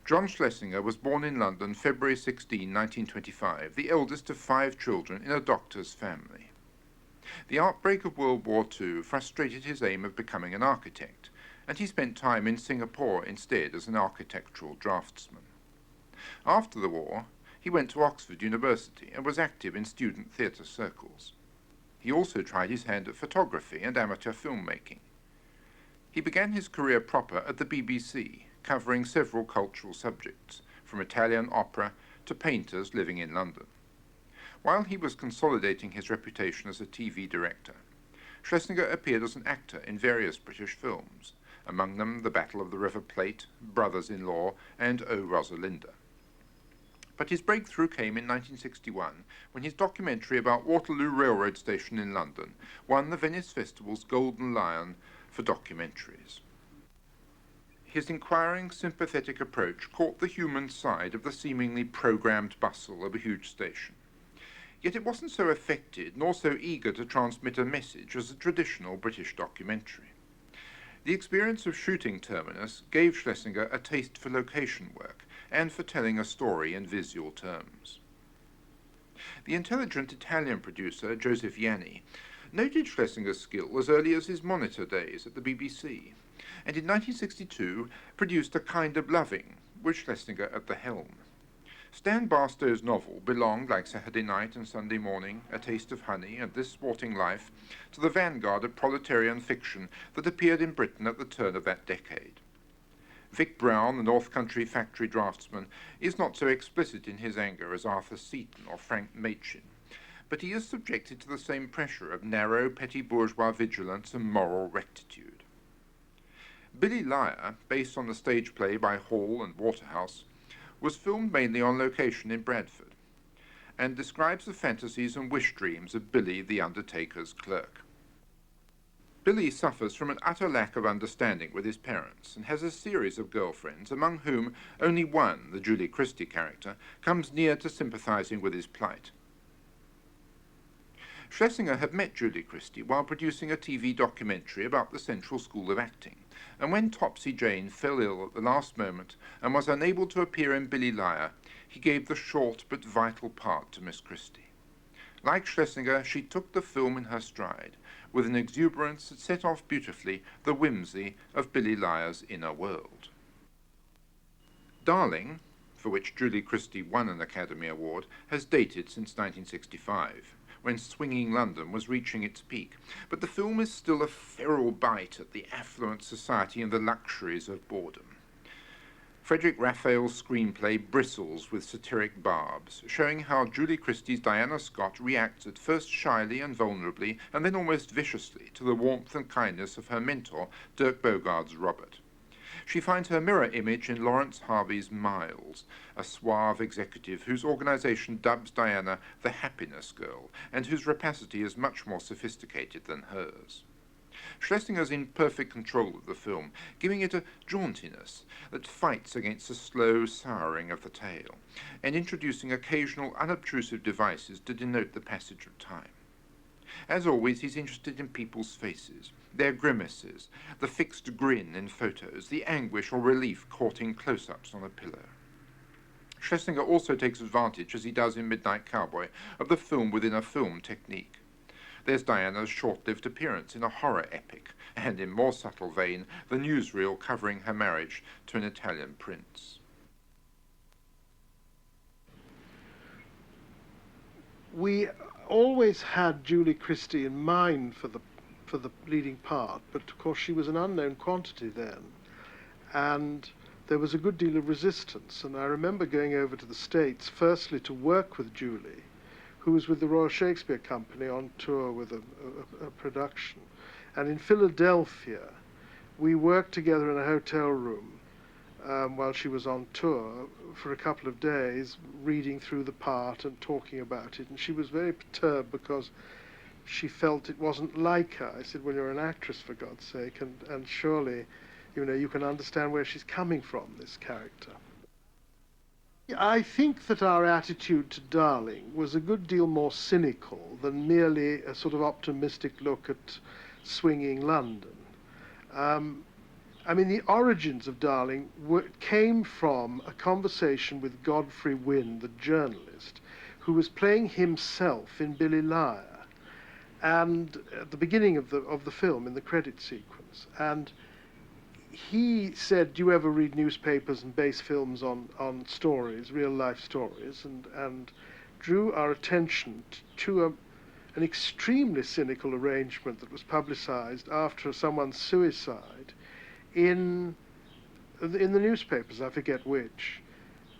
John Schlesinger was born in London February 16, 1925, the eldest of 5 children in a doctor's family. The outbreak of World War II frustrated his aim of becoming an architect, and he spent time in Singapore instead as an architectural draftsman. After the war, he went to Oxford University and was active in student theatre circles. He also tried his hand at photography and amateur filmmaking. He began his career proper at the BBC, covering several cultural subjects, from Italian opera to painters living in London. While he was consolidating his reputation as a TV director, Schlesinger appeared as an actor in various British films, among them The Battle of the River Plate, Brothers-in-Law, and O Rosalinda. But his breakthrough came in 1961 when his documentary about Waterloo Railroad Station in London won the Venice Festival's Golden Lion for documentaries. His inquiring, sympathetic approach caught the human side of the seemingly programmed bustle of a huge station. Yet it wasn't so affected nor so eager to transmit a message as a traditional British documentary. The experience of shooting Terminus gave Schlesinger a taste for location work and for telling a story in visual terms. The intelligent Italian producer Joseph Yanni noted Schlesinger's skill as early as his monitor days at the BBC, and in 1962 produced A Kind of Loving, with Schlesinger at the helm. Stan Barstow's novel belonged, like Saturday Night and Sunday Morning, A Taste of Honey, and This Sporting Life, to the vanguard of proletarian fiction that appeared in Britain at the turn of that decade. Vic Brown, the North Country factory draftsman, is not so explicit in his anger as Arthur Seaton or Frank Machin, but he is subjected to the same pressure of narrow, petty bourgeois vigilance and moral rectitude. Billy Liar, based on the stage play by Hall and Waterhouse, was filmed mainly on location in Bradford, and describes the fantasies and wish dreams of Billy the undertaker's clerk. Billy suffers from an utter lack of understanding with his parents and has a series of girlfriends, among whom only one, the Julie Christie character, comes near to sympathizing with his plight. Schlesinger had met Julie Christie while producing a TV documentary about the Central School of Acting, and when Topsy Jane fell ill at the last moment and was unable to appear in Billy Liar, he gave the short but vital part to Miss Christie. Like Schlesinger, she took the film in her stride, with an exuberance that set off beautifully the whimsy of Billy Liar's inner world. Darling, for which Julie Christie won an Academy Award, has dated since 1965. When Swinging London was reaching its peak, but the film is still a feral bite at the affluent society and the luxuries of boredom. Frederick Raphael's screenplay bristles with satiric barbs, showing how Julie Christie's Diana Scott reacts at first shyly and vulnerably, and then almost viciously, to the warmth and kindness of her mentor, Dirk Bogarde's Robert. She finds her mirror image in Lawrence Harvey's Miles, a suave executive whose organization dubs Diana the happiness girl, and whose rapacity is much more sophisticated than hers. Schlesinger's in perfect control of the film, giving it a jauntiness that fights against the slow souring of the tale, and introducing occasional unobtrusive devices to denote the passage of time. As always, he's interested in people's faces, their grimaces, the fixed grin in photos, the anguish or relief caught in close-ups on a pillow. Schlesinger also takes advantage, as he does in Midnight Cowboy, of the film within a film technique. There's Diana's short-lived appearance in a horror epic, and in more subtle vein, the newsreel covering her marriage to an Italian prince. We always had Julie Christie in mind for the leading part, but of course she was an unknown quantity then, and there was a good deal of resistance. And I remember going over to the States, firstly to work with Julie, who was with the Royal Shakespeare Company on tour with a production. And in Philadelphia, we worked together in a hotel room while she was on tour for a couple of days, reading through the part and talking about it. And she was very perturbed because she felt it wasn't like her. I said, well, you're an actress, for God's sake, and surely, you know, you can understand where she's coming from, this character. I think that our attitude to Darling was a good deal more cynical than merely a sort of optimistic look at swinging London. I mean, the origins of Darling came from a conversation with Godfrey Wynne, the journalist, who was playing himself in Billy Liar, and at the beginning of the film, in the credit sequence. And he said, "Do you ever read newspapers and base films on stories, real life stories?" And drew our attention to an extremely cynical arrangement that was publicized after someone's suicide in the newspapers, I forget which,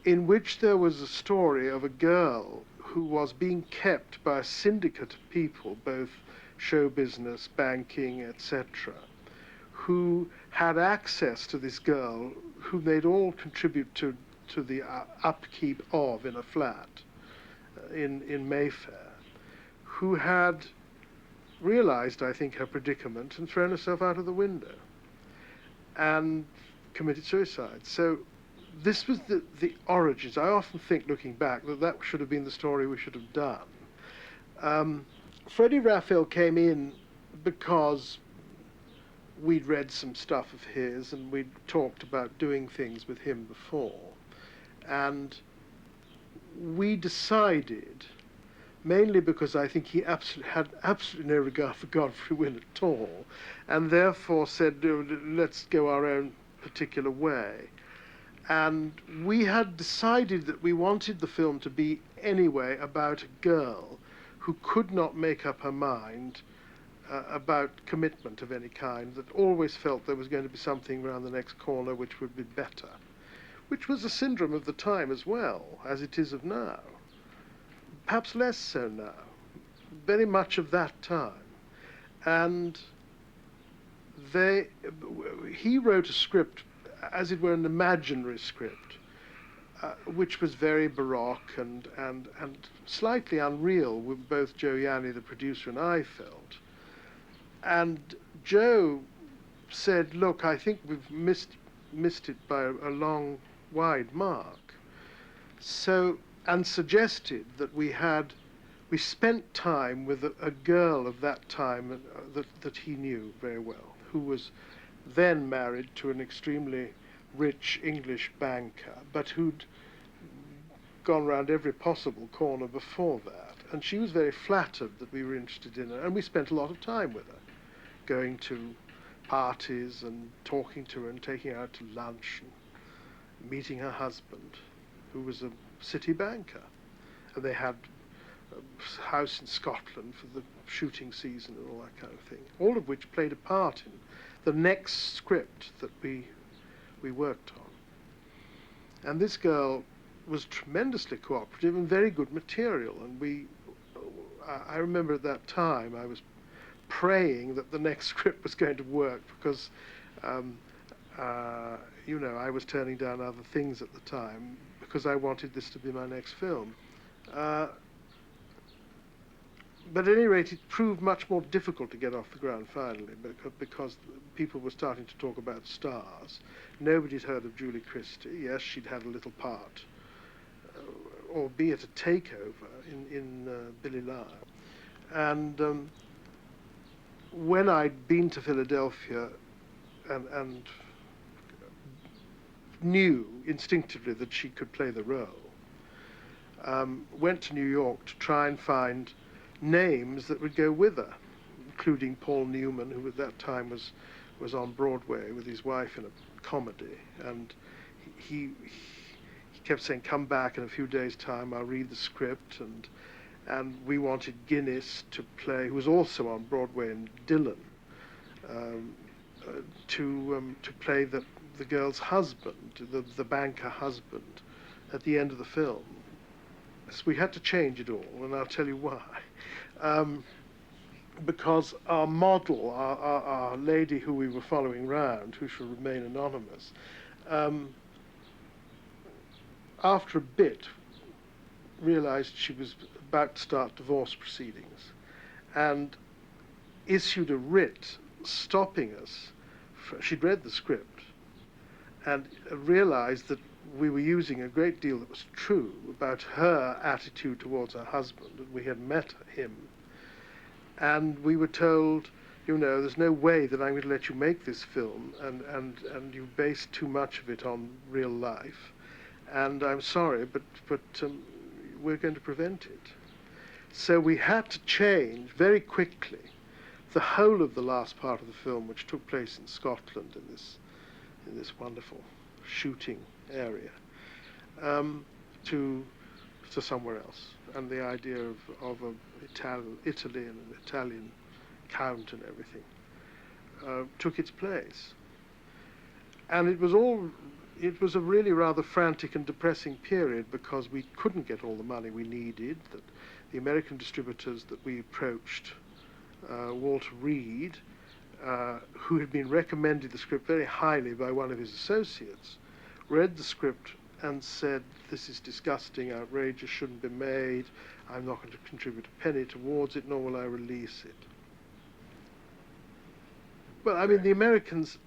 in which there was a story of a girl who was being kept by a syndicate of people, both show business, banking, etc., who had access to this girl, whom they'd all contribute to the upkeep of in a flat in Mayfair, who had realized, I think, her predicament and thrown herself out of the window and committed suicide. So this was the origins. I often think, looking back, that should have been the story we should have done. Freddie Raphael came in because we'd read some stuff of his and we'd talked about doing things with him before. And we decided, mainly because I think he had absolutely no regard for Godfrey Wynne at all, and therefore said, let's go our own particular way. And we had decided that we wanted the film to be, anyway, about a girl who could not make up her mind about commitment of any kind, that always felt there was going to be something around the next corner which would be better, which was a syndrome of the time as well, as it is of now. Perhaps less so now, very much of that time. And he wrote a script, as it were an imaginary script, which was very baroque and slightly unreal, with both Joe Yanni, the producer, and I felt. And Joe said, "Look, I think we've missed it by a long, wide mark." So, and suggested that we spent time with a girl of that time that he knew very well, who was then married to an extremely rich English banker, but who'd gone round every possible corner before that. And she was very flattered that we were interested in her, and we spent a lot of time with her, going to parties and talking to her and taking her out to lunch and meeting her husband, who was a city banker. And they had a house in Scotland for the shooting season and all that kind of thing, all of which played a part in the next script that we worked on. And this girl was tremendously cooperative and very good material. And I remember at that time I was praying that the next script was going to work, because I was turning down other things at the time because I wanted this to be my next film. But at any rate, it proved much more difficult to get off the ground finally, because people were starting to talk about stars. Nobody'd heard of Julie Christie. Yes, she'd had a little part, albeit a takeover in Billy Liar. And when I'd been to Philadelphia and knew instinctively that she could play the role, went to New York to try and find names that would go with her, including Paul Newman, who at that time was on Broadway with his wife in a comedy. And he kept saying, "Come back in a few days' time, I'll read the script." And we wanted Guinness to play, who was also on Broadway in Dylan, to play the girl's husband, the banker husband, at the end of the film. So we had to change it all, and I'll tell you why. Because our model, our lady who we were following round, who shall remain anonymous, after a bit realized she was about to start divorce proceedings and issued a writ stopping us. She'd read the script and realized that we were using a great deal that was true about her attitude towards her husband, and we had met him. And we were told, you know, there's no way that I'm going to let you make this film, and you've based too much of it on real life, and I'm sorry, but we're going to prevent it. So we had to change very quickly the whole of the last part of the film, which took place in Scotland in this wonderful shooting area, to somewhere else. And the idea of Italy and an Italian count and everything took its place. And it was a really rather frantic and depressing period, because we couldn't get all the money we needed. That the American distributors that we approached, Walter Reed, who had been recommended the script very highly by one of his associates, read the script and said, "This is disgusting, outrageous, shouldn't be made. I'm not going to contribute a penny towards it, nor will I release it." Well, I mean, the Americans,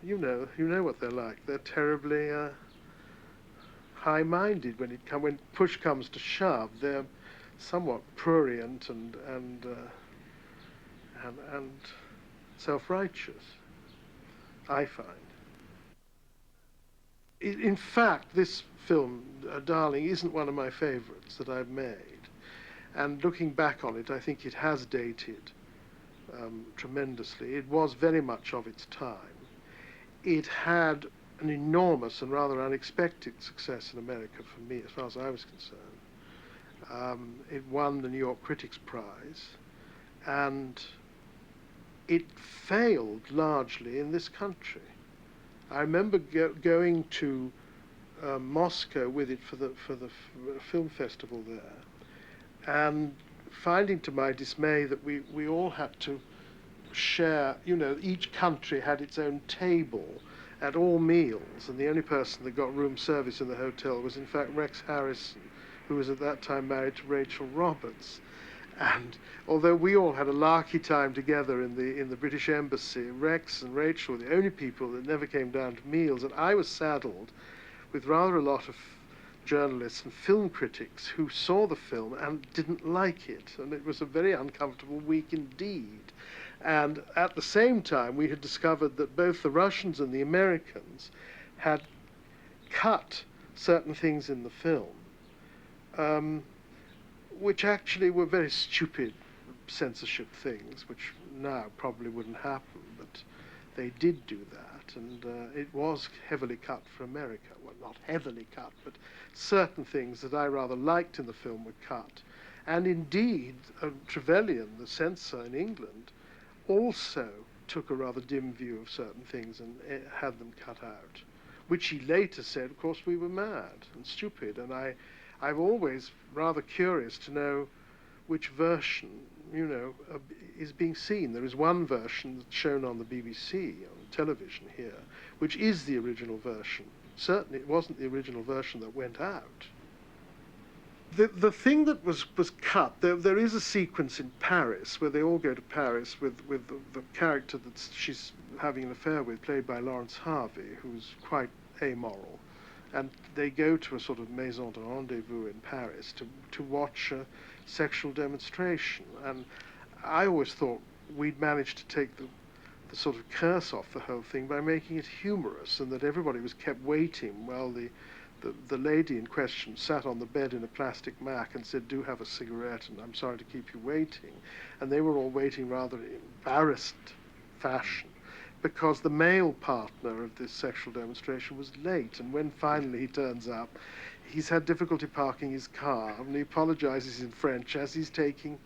you know what they're like. They're terribly high-minded when push comes to shove. They're somewhat prurient and self-righteous, I find. In fact, this film, Darling, isn't one of my favourites that I've made. And looking back on it, I think it has dated tremendously. It was very much of its time. It had an enormous and rather unexpected success in America for me, as far as I was concerned. It won the New York Critics' Prize, and it failed largely in this country. I remember going to Moscow with it for the film festival there, and finding to my dismay that we all had to share, each country had its own table at all meals, and the only person that got room service in the hotel was in fact Rex Harrison, who was at that time married to Rachel Roberts. And although we all had a larky time together in the British Embassy, Rex and Rachel were the only people that never came down to meals, and I was saddled with rather a lot of journalists and film critics who saw the film and didn't like it, and it was a very uncomfortable week indeed. And at the same time, we had discovered that both the Russians and the Americans had cut certain things in the film, which actually were very stupid censorship things, which now probably wouldn't happen, but they did do that, and it was heavily cut for America. Well, not heavily cut, but certain things that I rather liked in the film were cut. And indeed, Trevelyan, the censor in England, also took a rather dim view of certain things and had them cut out, which he later said, of course, we were mad and stupid. And I'm always rather curious to know which version, is being seen. There is one version that's shown on the BBC, on television here, which is the original version. Certainly it wasn't the original version that went out. The thing that was cut, there is a sequence in Paris where they all go to Paris with the character that she's having an affair with, played by Lawrence Harvey, who's quite amoral. And they go to a sort of maison de rendezvous in Paris to watch a sexual demonstration. And I always thought we'd managed to take the sort of curse off the whole thing by making it humorous, and that everybody was kept waiting while the lady in question sat on the bed in a plastic Mac and said, "Do have a cigarette, and I'm sorry to keep you waiting." And they were all waiting rather embarrassed fashion, because the male partner of this sexual demonstration was late, and when finally he turns up, he's had difficulty parking his car, and he apologizes in French as he's taking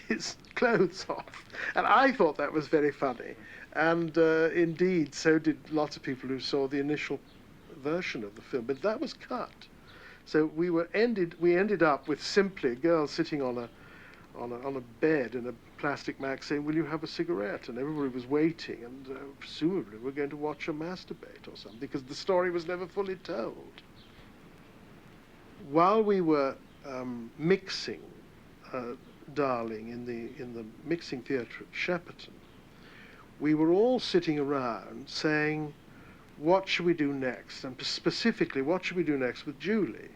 his clothes off. And I thought that was very funny, and indeed, so did lots of people who saw the initial version of the film, but that was cut. So we ended up with simply a girl sitting on a bed in a plastic Mac saying, "Will you have a cigarette?" And everybody was waiting, and presumably we're going to watch her masturbate or something, because the story was never fully told. While we were mixing Darling in the mixing theatre at Shepperton, we were all sitting around saying, what should we do next? And specifically, what should we do next with Julie?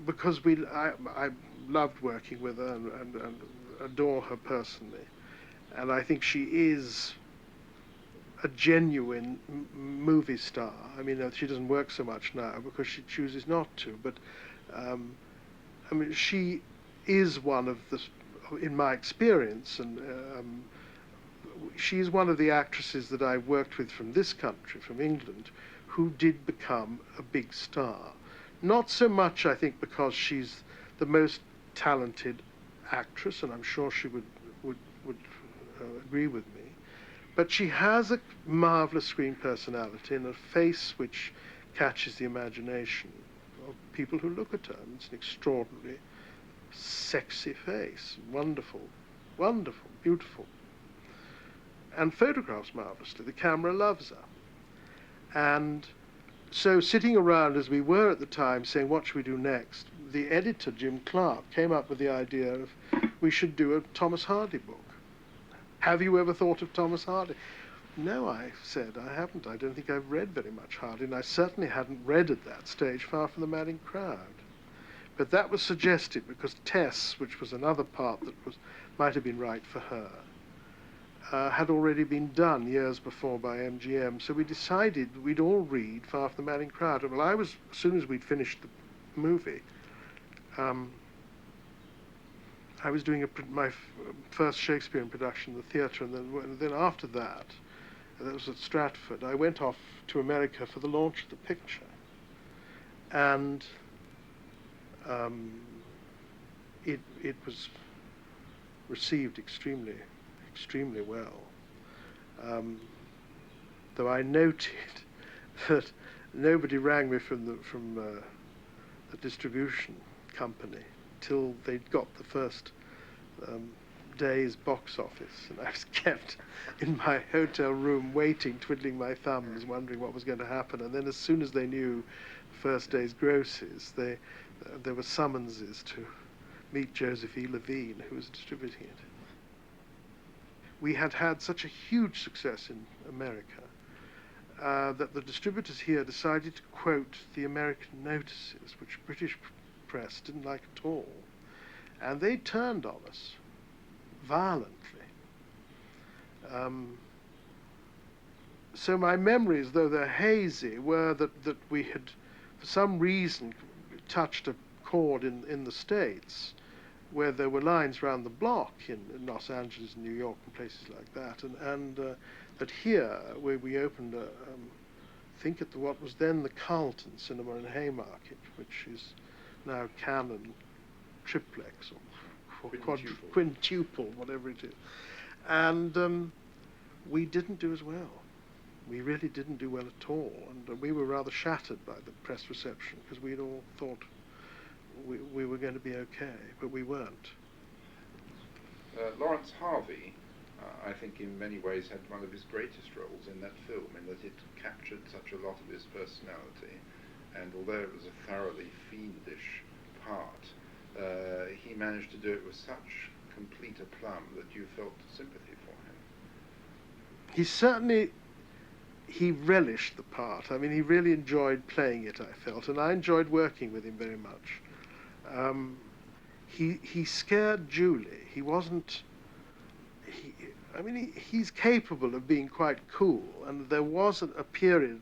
Because I loved working with her, and adore her personally, and I think she is a genuine movie star. I mean, she doesn't work so much now because she chooses not to, but I mean, she is one of the, in my experience, and she's one of the actresses that I worked with from this country, from England, who did become a big star. Not so much, I think, because she's the most talented actress, and I'm sure she would agree with me, but she has a marvelous screen personality and a face which catches the imagination of people who look at her. And it's an extraordinarily sexy face, wonderful, wonderful, beautiful, and photographs marvelously. The camera loves her. And so sitting around as we were at the time saying, what should we do next? The editor, Jim Clark, came up with the idea of we should do a Thomas Hardy book. Have you ever thought of Thomas Hardy? No, I said, I haven't. I don't think I've read very much Hardy, and I certainly hadn't read at that stage Far From the Madding Crowd. But that was suggested because Tess, which was another part that might have been right for her, had already been done years before by MGM, so we decided we'd all read Far From the Madding Crowd. Well, as soon as we'd finished the movie, I was doing my first Shakespearean production in the theatre, and then after that was at Stratford, I went off to America for the launch of the picture. And it was received extremely well. Though I noted that nobody rang me from the distribution company till they'd got the first day's box office, and I was kept in my hotel room waiting, twiddling my thumbs, wondering what was going to happen. And then as soon as they knew the first day's grosses, there were summonses to meet Joseph E. Levine, who was distributing it. We had had such a huge success in America that the distributors here decided to quote the American notices, which British press didn't like at all. And they turned on us violently. So my memories, though they're hazy, were that we had, for some reason, touched a chord in the States where there were lines round the block in Los Angeles, New York, and places like that, and that here, where we opened I think at what was then the Carlton Cinema in Haymarket, which is now Canon Triplex or quintuple, whatever it is. And we didn't do as well. We really didn't do well at all, and we were rather shattered by the press reception because we'd all thought we were going to be okay, but we weren't. Lawrence Harvey, I think in many ways had one of his greatest roles in that film, in that it captured such a lot of his personality, and although it was a thoroughly fiendish part, he managed to do it with such complete aplomb that you felt sympathy for him. He relished the part. I mean, he really enjoyed playing it, I felt, and I enjoyed working with him very much. He scared Julie. He wasn't... he's capable of being quite cool, and there was a period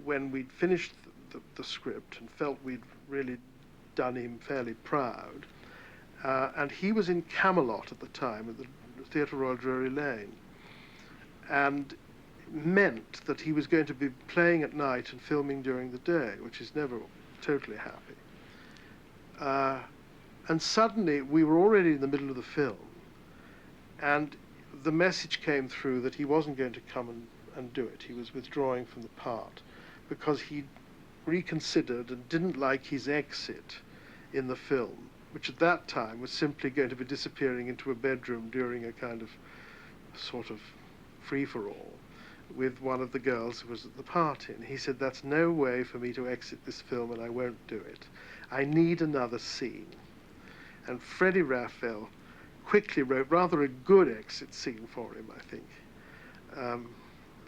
when we'd finished the script and felt we'd really done him fairly proud, and he was in Camelot at the time, at the Theatre Royal Drury Lane, and meant that he was going to be playing at night and filming during the day, which is never totally happy. And suddenly we were already in the middle of the film, and the message came through that he wasn't going to come and do it. He was withdrawing from the part because he reconsidered and didn't like his exit in the film, which at that time was simply going to be disappearing into a bedroom during a kind of sort of free-for-all with one of the girls who was at the party. And he said, that's no way for me to exit this film, and I won't do it. I need another scene. And Freddie Raphael quickly wrote rather a good exit scene for him, I think.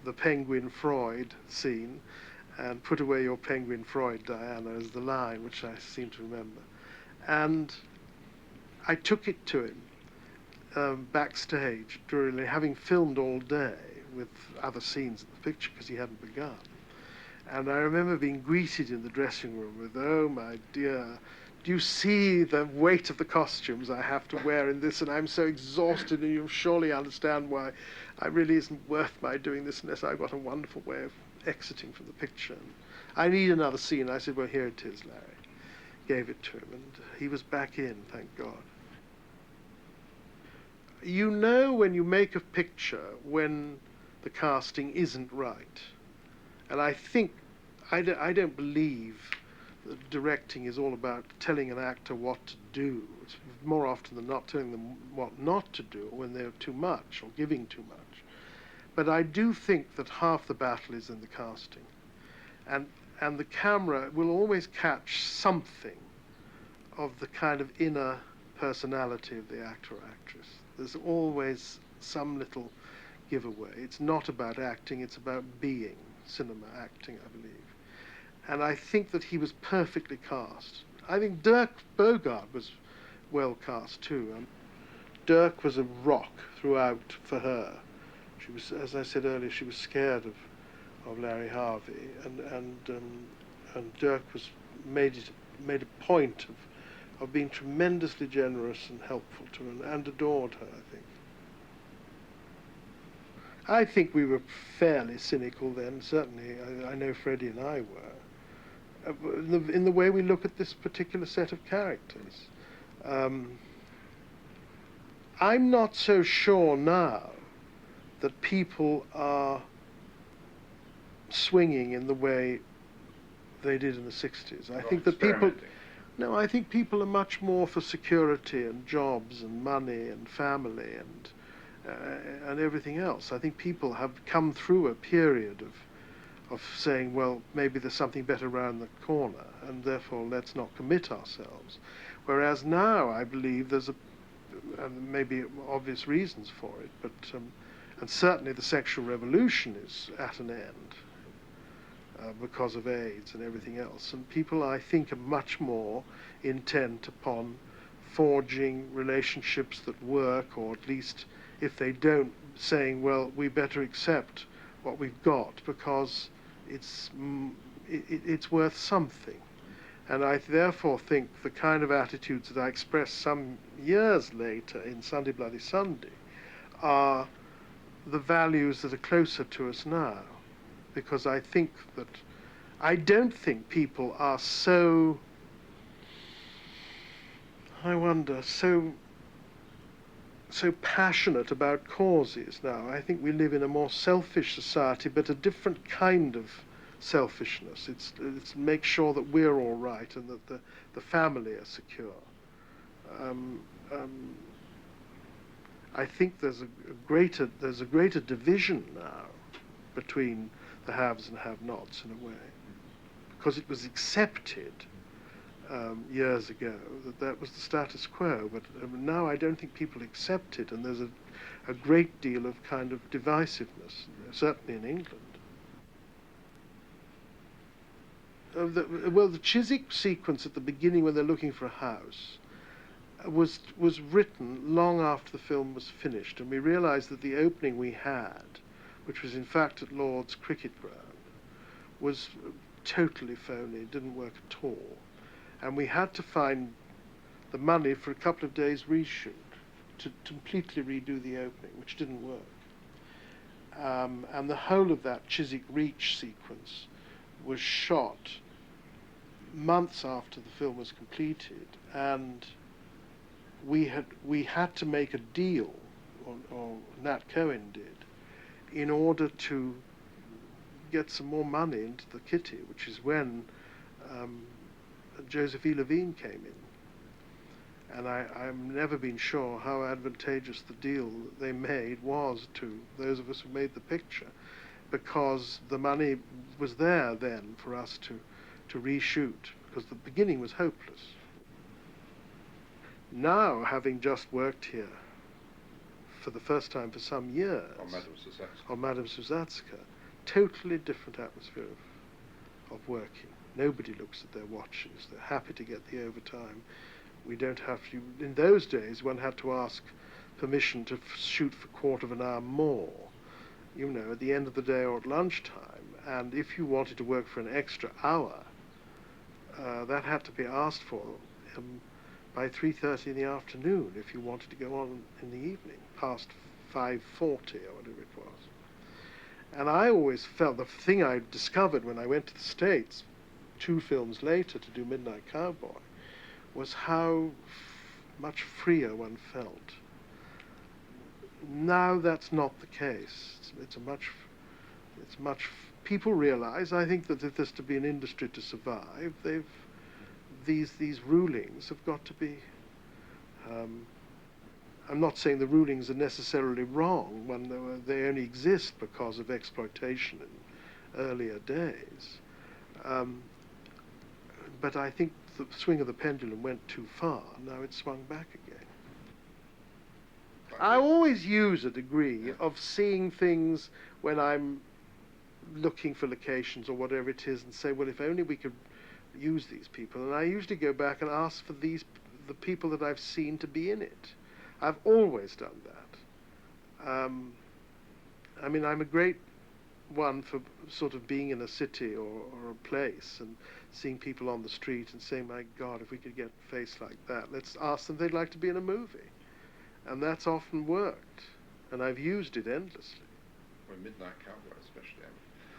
The Penguin Freud scene, and put away your Penguin Freud, Diana, is the line, which I seem to remember. And I took it to him backstage, during having filmed all day with other scenes in the picture because he hadn't begun. And I remember being greeted in the dressing room with, "Oh, my dear, do you see the weight of the costumes I have to wear in this? And I'm so exhausted, and you'll surely understand why it really isn't worth my doing this unless I've got a wonderful way of exiting from the picture. And I need another scene." I said, "Well, here it is, Larry." Gave it to him, and he was back in, thank God. You know when you make a picture when the casting isn't right. And I think, I don't believe that directing is all about telling an actor what to do. It's more often than not telling them what not to do when they're too much or giving too much. But I do think that half the battle is in the casting. And the camera will always catch something of the kind of inner personality of the actor or actress. There's always some little giveaway. It's not about acting, it's about being. Cinema acting, I believe. And I think that he was perfectly cast. I think Dirk Bogarde was well cast too. Dirk was a rock throughout for her. She was, as I said earlier, she was scared of Larry Harvey, and Dirk was made a point of being tremendously generous and helpful to her, and adored her, I think. I think we were fairly cynical then, certainly. I know Freddie and I were, in the way we look at this particular set of characters. I'm not so sure now that people are swinging in the way they did in the 60s. I think that I think people are much more for security and jobs and money and family and everything else. I think people have come through a period of saying, well, maybe there's something better around the corner, and therefore let's not commit ourselves. Whereas now, I believe there's maybe obvious reasons for it, but and certainly the sexual revolution is at an end because of AIDS and everything else. And people, I think, are much more intent upon forging relationships that work, or at least, if they don't, saying, well, we better accept what we've got because it's worth something. And I therefore think the kind of attitudes that I expressed some years later in Sunday Bloody Sunday are the values that are closer to us now. Because I don't think people are so, I wonder, so passionate about causes now. I think we live in a more selfish society, but a different kind of selfishness. It's make sure that we're all right and that the family are secure. I think there's a greater division now between the haves and have-nots in a way, because it was accepted years ago that was the status quo, but now I don't think people accept it, and there's a great deal of kind of divisiveness, certainly in England. The Chiswick sequence at the beginning when they're looking for a house was written long after the film was finished, and we realised that the opening we had, which was in fact at Lord's cricket ground, was totally phony, didn't work at all. And we had to find the money for a couple of days reshoot to completely redo the opening, which didn't work. And the whole of that Chiswick Reach sequence was shot months after the film was completed, and we had to make a deal, or Nat Cohen did, in order to get some more money into the kitty, which is when Joseph E. Levine came in. And I've never been sure how advantageous the deal that they made was to those of us who made the picture, because the money was there then for us to reshoot, because the beginning was hopeless. Now, having just worked here for the first time for some years on Madame Susatska, totally different atmosphere of working. Nobody looks at their watches. They're happy to get the overtime. We don't have to. In those days, one had to ask permission to shoot for a quarter of an hour more, you know, at the end of the day or at lunchtime. And if you wanted to work for an extra hour, that had to be asked for by 3:30 in the afternoon if you wanted to go on in the evening, past 5:40 or whatever it was. And I always felt, the thing I discovered when I went to the States 2 films later to do Midnight Cowboy, was how much freer one felt. Now that's not the case. It's much. People realize, I think, that if there's to be an industry to survive, these rulings have got to be. I'm not saying the rulings are necessarily wrong when they only exist because of exploitation in earlier days. But I think the swing of the pendulum went too far. Now it's swung back again. I always use a degree of seeing things when I'm looking for locations or whatever it is and say, well, if only we could use these people. And I usually go back and ask for the people that I've seen to be in it. I've always done that. I mean, I'm a great one for sort of being in a city or a place and seeing people on the street and saying, my God, if we could get a face like that, let's ask them if they'd like to be in a movie. And that's often worked. And I've used it endlessly. Well, Midnight Cowboy especially.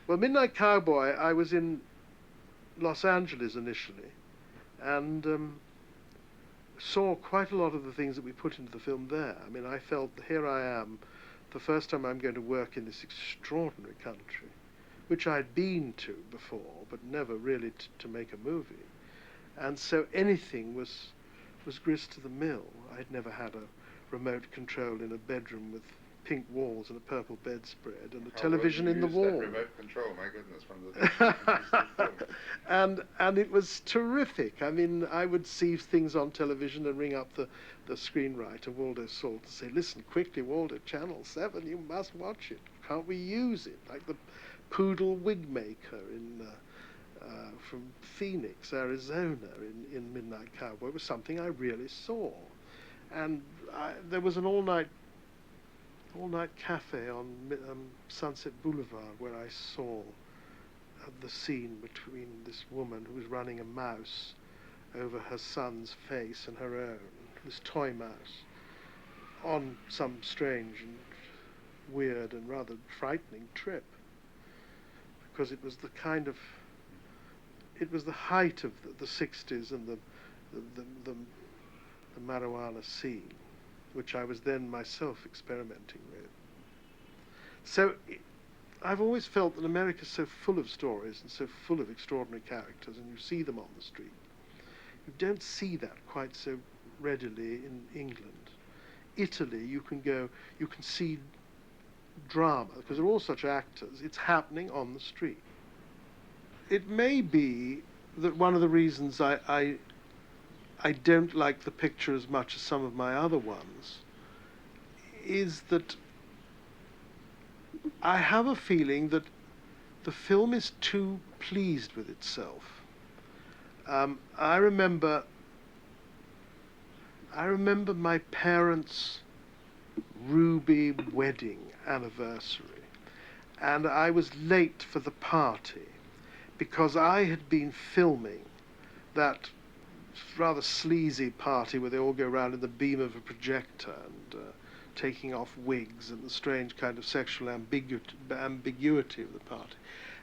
Well, Midnight Cowboy, I was in Los Angeles initially and saw quite a lot of the things that we put into the film there. I mean, I felt, here I am, the first time I'm going to work in this extraordinary country, which I'd been to before, but never really to make a movie. And so anything was grist to the mill. I'd never had a remote control in a bedroom with pink walls and a purple bedspread and a television in the wall. That remote control, my goodness, one of the things. And it was terrific. I mean, I would see things on television and ring up the screenwriter, Waldo Salt, to say, listen, quickly, Waldo, Channel 7, you must watch it. Can't we use it? Like the poodle wig maker from Phoenix, Arizona, in Midnight Cowboy. It was something I really saw. And there was an all-night cafe on Sunset Boulevard where I saw the scene between this woman who was running a mouse over her son's face and her own, this toy mouse, on some strange and weird and rather frightening trip, because it was the height of the 60s and the marijuana scene, which I was then myself experimenting with. So I've always felt that America's so full of stories and so full of extraordinary characters, and you see them on the street. You don't see that quite so readily in England. Italy, you can see drama, because they're all such actors. It's happening on the street. It may be that one of the reasons I don't like the picture as much as some of my other ones is that I have a feeling that the film is too pleased with itself. I remember my parents' ruby wedding anniversary, and I was late for the party because I had been filming that rather sleazy party where they all go around in the beam of a projector and taking off wigs and the strange kind of sexual ambiguity of the party,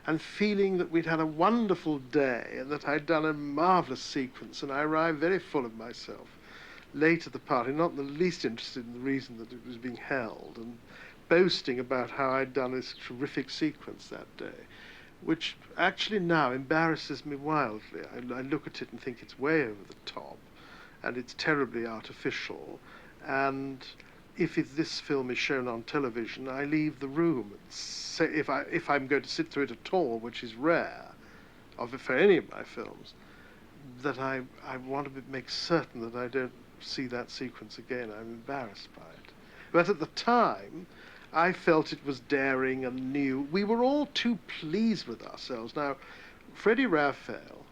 and feeling that we'd had a wonderful day and that I'd done a marvellous sequence, and I arrived very full of myself late at the party, not in the least interested in the reason that it was being held, and boasting about how I'd done this terrific sequence that day, which actually now embarrasses me wildly. I look at it and think it's way over the top, and it's terribly artificial, and if this film is shown on television, I leave the room. Say, if I'm going to sit through it at all, which is rare, for any of my films, that I want to make certain that I don't see that sequence again. I'm embarrassed by it. But at the time, I felt it was daring and new. We were all too pleased with ourselves. Now, Freddie Raphael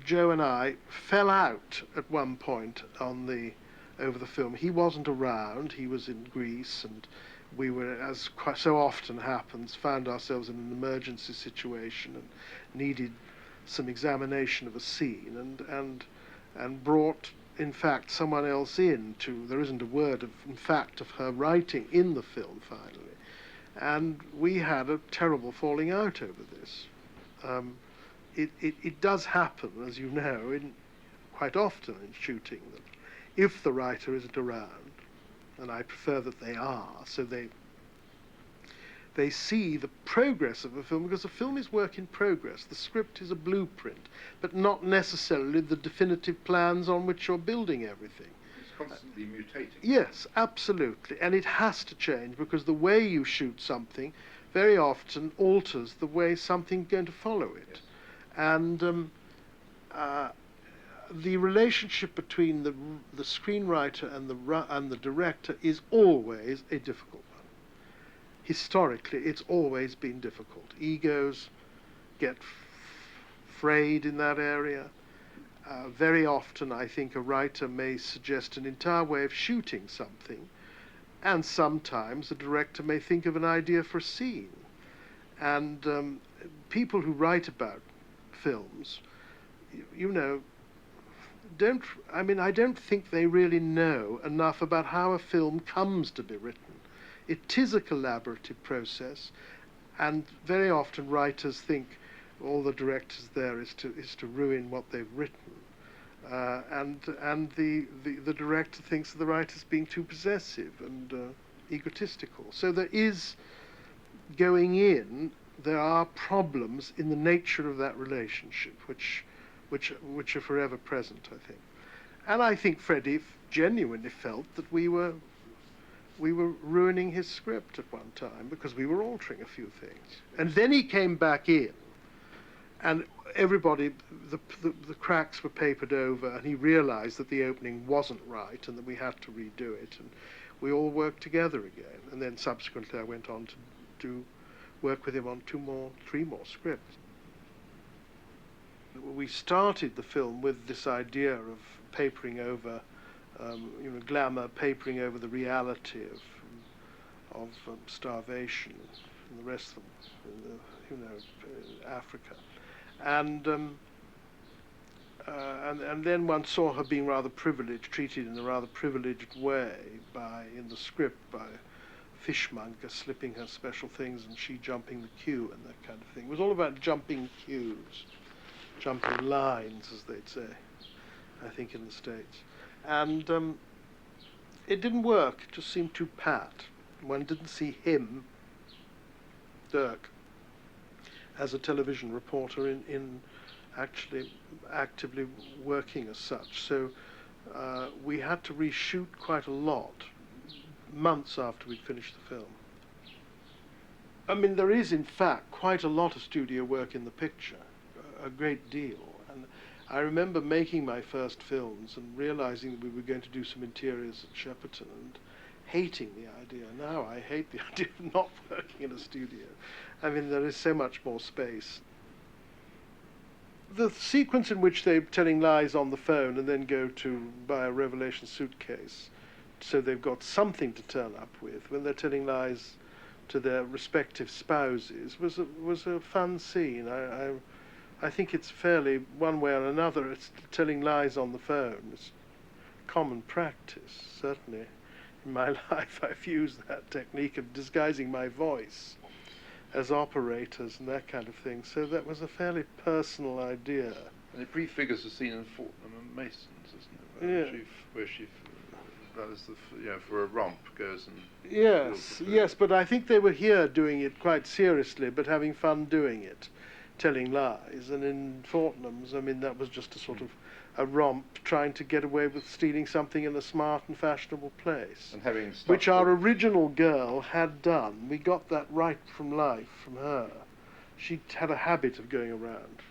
Joe and I fell out at one point over the film. He wasn't around. He was in Greece, and we were, as quite so often happens, found ourselves in an emergency situation and needed some examination of a scene, and brought, in fact, someone else in to. There isn't a word of, in fact, of her writing in the film finally, and we had a terrible falling out over this. It does happen, as you know, quite often in shooting, that if the writer isn't around, and I prefer that they are, so they see the progress of a film, because a film is work in progress. The script is a blueprint, but not necessarily the definitive plans on which you're building everything. It's constantly mutating. Yes, absolutely. And it has to change, because the way you shoot something very often alters the way something's going to follow it. Yes. And the relationship between the screenwriter and the director is always a difficult one. Historically, it's always been difficult. Egos get frayed in that area. Very often, I think a writer may suggest an entire way of shooting something, and sometimes a director may think of an idea for a scene. And people who write about films, you know, I don't think they really know enough about how a film comes to be written. It is a collaborative process, and very often writers think all the director's there is to ruin what they've written, and the director thinks the writer's being too possessive and egotistical. So there are problems in the nature of that relationship which are forever present, I think. And I think Freddie genuinely felt that we were ruining his script at one time, because we were altering a few things. And then he came back in, and everybody, the cracks were papered over, and he realized that the opening wasn't right and that we had to redo it, and we all worked together again. And then subsequently I went on to work with him on 3 more scripts. We started the film with this idea of papering over, glamour, papering over the reality of starvation and the rest of Africa, and then one saw her being rather privileged, treated in a rather privileged way in the script by a fishmonger slipping her special things and she jumping the queue and that kind of thing. It was all about jumping queues, jumping lines, as they'd say, I think, in the States. And it didn't work. It just seemed too pat. One didn't see him, Dirk, as a television reporter in actually actively working as such. So we had to reshoot quite a lot, months after we'd finished the film. I mean, there is, in fact, quite a lot of studio work in the picture, a great deal. And I remember making my first films and realizing that we were going to do some interiors at Shepperton and hating the idea. Now I hate the idea of not working in a studio. I mean, there is so much more space. The sequence in which they're telling lies on the phone and then go to buy a Revelation suitcase, so they've got something to turn up with when they're telling lies to their respective spouses, was a fun scene. I think it's fairly, one way or another, it's telling lies on the phone. It's common practice, certainly. In my life, I've used that technique of disguising my voice as operators and that kind of thing. So that was a fairly personal idea. And it prefigures a scene in Fortnum and Mason's, isn't it? Where she that is for a romp goes and... Yes, but I think they were here doing it quite seriously, but having fun doing it, telling lies. And in Fortnum's, I mean, that was just a sort of a romp, trying to get away with stealing something in a smart and fashionable place. And having which our original girl had done. We got that right from life, from her. She had a habit of going around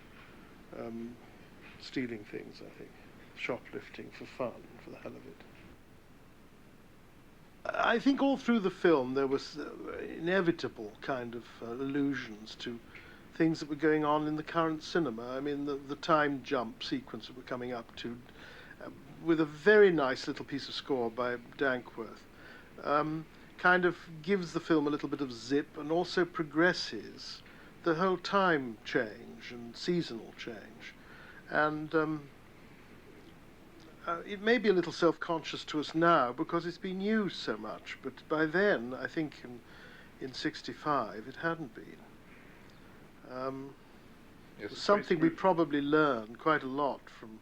stealing things, I think. Shoplifting for fun, for the hell of it. I think all through the film there was inevitable kind of allusions to things that were going on in the current cinema. I mean, the time jump sequence that we're coming up to, with a very nice little piece of score by Dankworth, kind of gives the film a little bit of zip and also progresses the whole time change and seasonal change. And it may be a little self-conscious to us now because it's been used so much, but by then, I think in 65, it hadn't been. Yes, Something we probably learned quite a lot from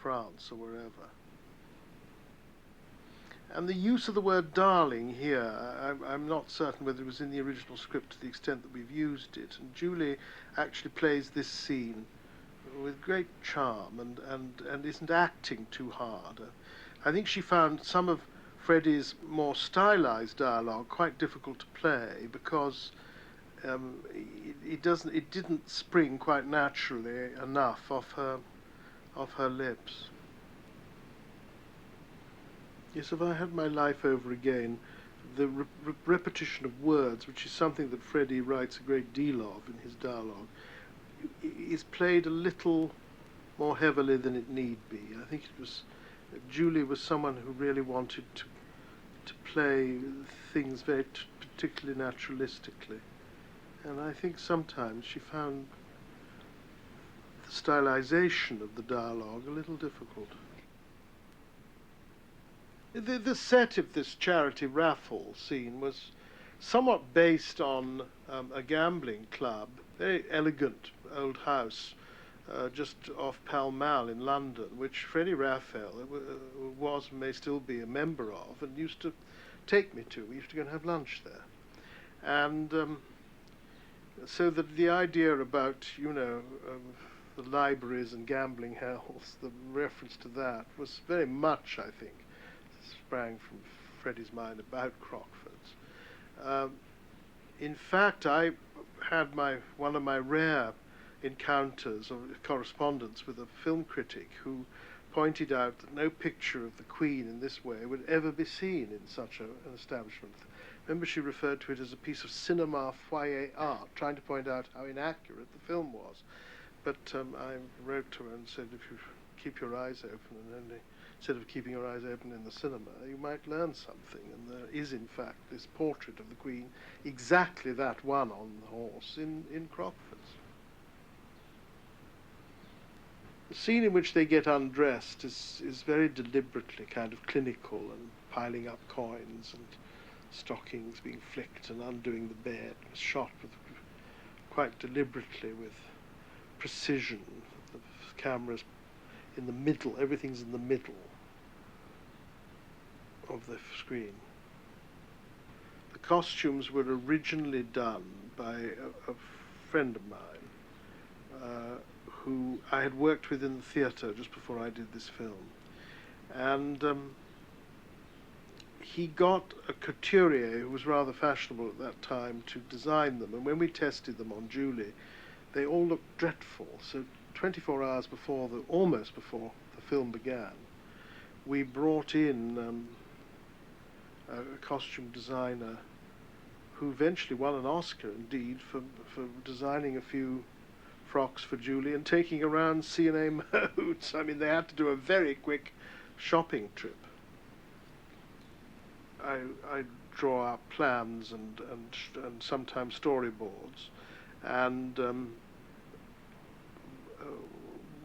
France or wherever. And the use of the word darling here, I'm not certain whether it was in the original script to the extent that we've used it. And Julie actually plays this scene with great charm and isn't acting too hard. I think she found some of Freddie's more stylized dialogue quite difficult to play because it didn't spring quite naturally enough off her lips. Yes, if I had my life over again, the repetition of words, which is something that Freddie writes a great deal of in his dialogue, is played a little more heavily than it need be. I think Julie was someone who really wanted to play things very particularly naturalistically. And I think sometimes she found the stylization of the dialogue a little difficult. The set of this charity raffle scene was somewhat based on a gambling club, very elegant old house just off Pall Mall in London, which Freddie Raphael was and may still be a member of and used to take me to. We used to go and have lunch there. And so that the idea about, the libraries and gambling hells, the reference to that was very much, I think, sprang from Freddie's mind about Crockford's. In fact, I had one of my rare encounters or correspondence with a film critic who pointed out that no picture of the Queen in this way would ever be seen in such an establishment. Remember, she referred to it as a piece of cinema foyer art, trying to point out how inaccurate the film was. But I wrote to her and said, if you keep your eyes open and only instead of keeping your eyes open in the cinema, you might learn something. And there is, in fact, this portrait of the Queen, exactly that one on the horse, in Crockford's. The scene in which they get undressed is very deliberately kind of clinical and piling up coins and stockings being flicked and undoing the bed, shot quite deliberately with precision. The camera's in the middle, everything's in the middle of the screen. The costumes were originally done by a friend of mine who I had worked with in the theatre just before I did this film. And he got a couturier who was rather fashionable at that time to design them. And when we tested them on Julie, they all looked dreadful. So 24 hours before, almost before the film began, we brought in a costume designer who eventually won an Oscar, indeed, for designing a few frocks for Julie and taking around C&A modes. I mean, they had to do a very quick shopping trip. I draw up plans and sometimes storyboards, and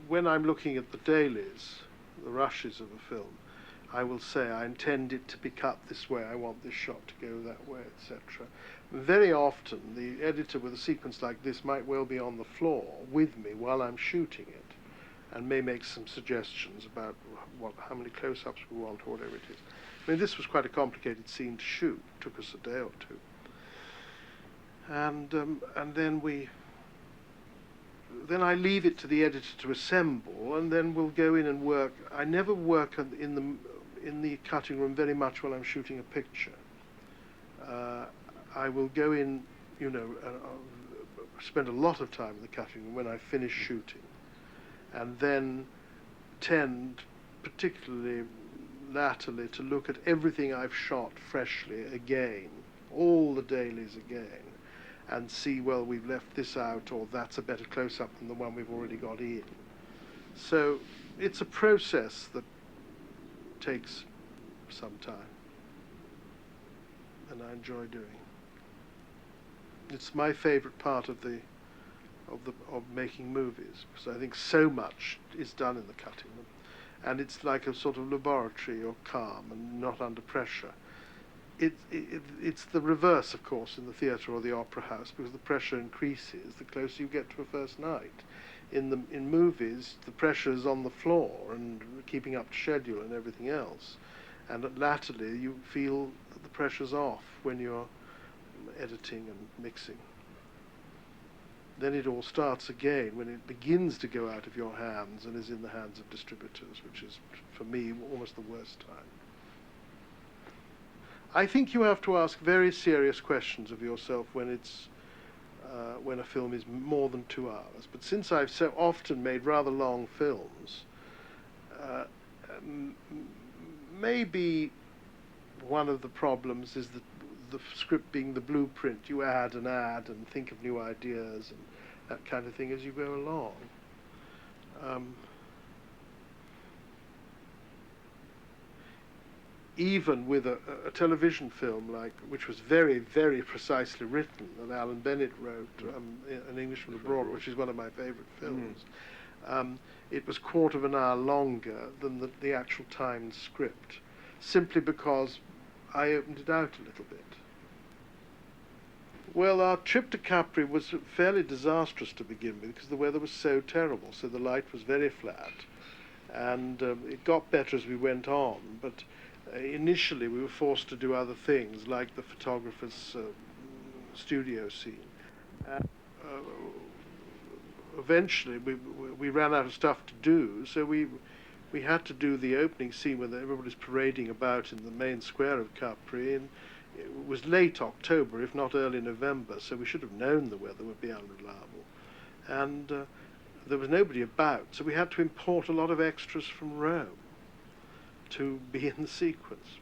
when I'm looking at the dailies, the rushes of a film, I will say I intend it to be cut this way, I want this shot to go that way, etc. Very often the editor with a sequence like this might well be on the floor with me while I'm shooting it and may make some suggestions about how many close-ups we want or whatever it is. I mean, this was quite a complicated scene to shoot. It took us a day or two. And then I leave it to the editor to assemble, and then we'll go in and work. I never work in the cutting room very much while I'm shooting a picture. I will go in, spend a lot of time in the cutting room when I finish shooting, and then tend, particularly latterly, to look at everything I've shot freshly again, all the dailies again, and see, well, we've left this out, or that's a better close-up than the one we've already got in. So it's a process that takes some time, and I enjoy doing. It's my favorite part of making movies, because I think so much is done in the cutting them, and it's like a sort of laboratory. You're calm and not under pressure. It's the reverse, of course, in the theatre or the opera house, because the pressure increases the closer you get to a first night. In movies, the pressure is on the floor and keeping up to schedule and everything else, and latterly you feel that the pressure's off when you're editing and mixing. Then it all starts again when it begins to go out of your hands and is in the hands of distributors, which is, for me, almost the worst time. I think you have to ask very serious questions of yourself when a film is more than 2 hours. But since I've so often made rather long films, maybe one of the problems is that the script being the blueprint. You add and think of new ideas and that kind of thing as you go along. Even with a television film, which was very, very precisely written, that Alan Bennett wrote, An Englishman Abroad, which is one of my favourite films, it was 1/4 of an hour longer than the actual timed script, simply because I opened it out a little bit. Well, our trip to Capri was fairly disastrous to begin with, because the weather was so terrible, so the light was very flat, and it got better as we went on, but initially we were forced to do other things, like the photographer's studio scene. Eventually we ran out of stuff to do, so we had to do the opening scene when everybody's parading about in the main square of Capri, and it was late October, if not early November, so we should have known the weather would be unreliable. And there was nobody about, so we had to import a lot of extras from Rome to be in the sequence.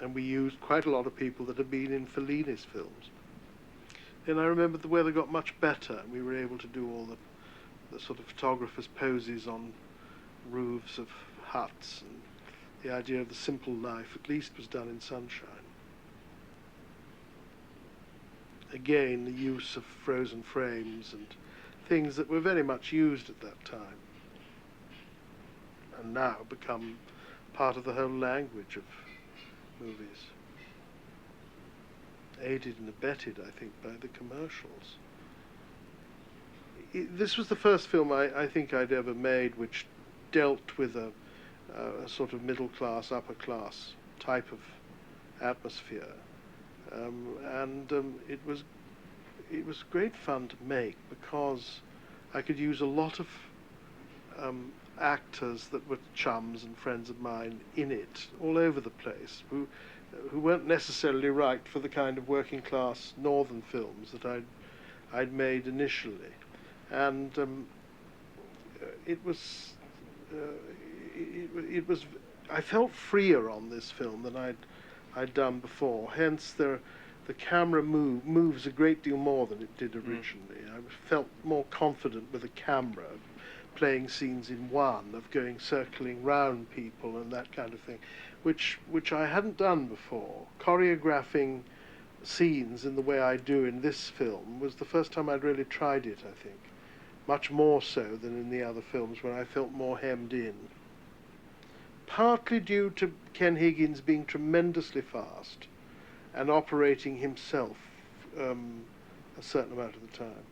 And we used quite a lot of people that had been in Fellini's films. And I remember the weather got much better, and we were able to do all the sort of photographer's poses on roofs of huts, and the idea of the simple life at least was done in sunshine. Again, the use of frozen frames and things that were very much used at that time, and now become part of the whole language of movies, aided and abetted, I think, by the commercials. This was the first film I think I'd ever made which dealt with a sort of middle-class, upper-class type of atmosphere, and it was great fun to make, because I could use a lot of actors that were chums and friends of mine in it, all over the place, who weren't necessarily right for the kind of working class northern films that I'd made initially, and it was I felt freer on this film than I'd done before. Hence the camera moves a great deal more than it did originally. I felt more confident with the camera, playing scenes in one, of going circling round people and that kind of thing, which I hadn't done before. Choreographing scenes in the way I do in this film was the first time I'd really tried it, I think. Much more so than in the other films, where I felt more hemmed in. Partly due to Ken Higgins being tremendously fast and operating himself a certain amount of the time.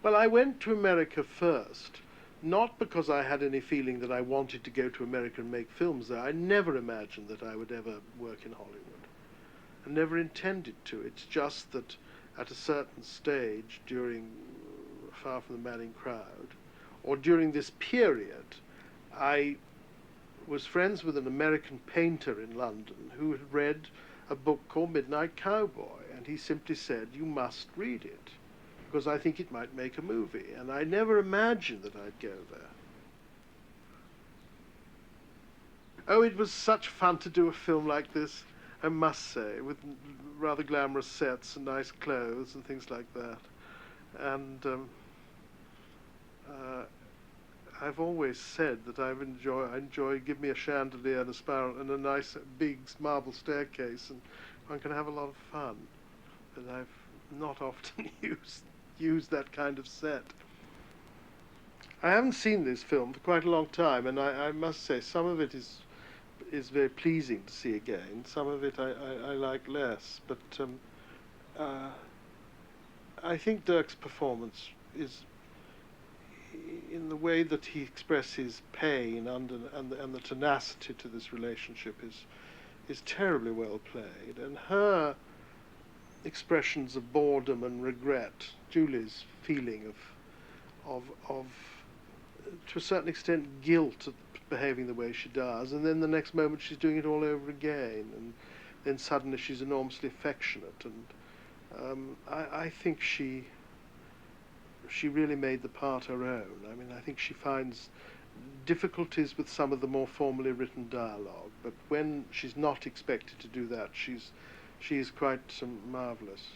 Well, I went to America first, not because I had any feeling that I wanted to go to America and make films there. I never imagined that I would ever work in Hollywood. I never intended to. It's just that at a certain stage during Far From the Madding Crowd, or during this period, I was friends with an American painter in London who had read a book called Midnight Cowboy, and he simply said, "You must read it, because I think it might make a movie." And I never imagined that I'd go there. Oh, it was such fun to do a film like this. I must say, with rather glamorous sets and nice clothes and things like that. And uh, I've always said that I enjoy give me a chandelier and a spiral and a nice big marble staircase, and one can have a lot of fun. But I've not often used that kind of set. I haven't seen this film for quite a long time, and I must say some of it is very pleasing to see again. Some of it I like less, but uh, I think Dirk's performance is, in the way that he expresses pain and the tenacity to this relationship, is terribly well played. And her expressions of boredom and regret, Julie's feeling of to a certain extent guilt at behaving the way she does, and then the next moment she's doing it all over again, and then suddenly she's enormously affectionate, and I think she really made the part her own. I mean, I think she finds difficulties with some of the more formally written dialogue, but when she's not expected to do that, she is quite marvellous.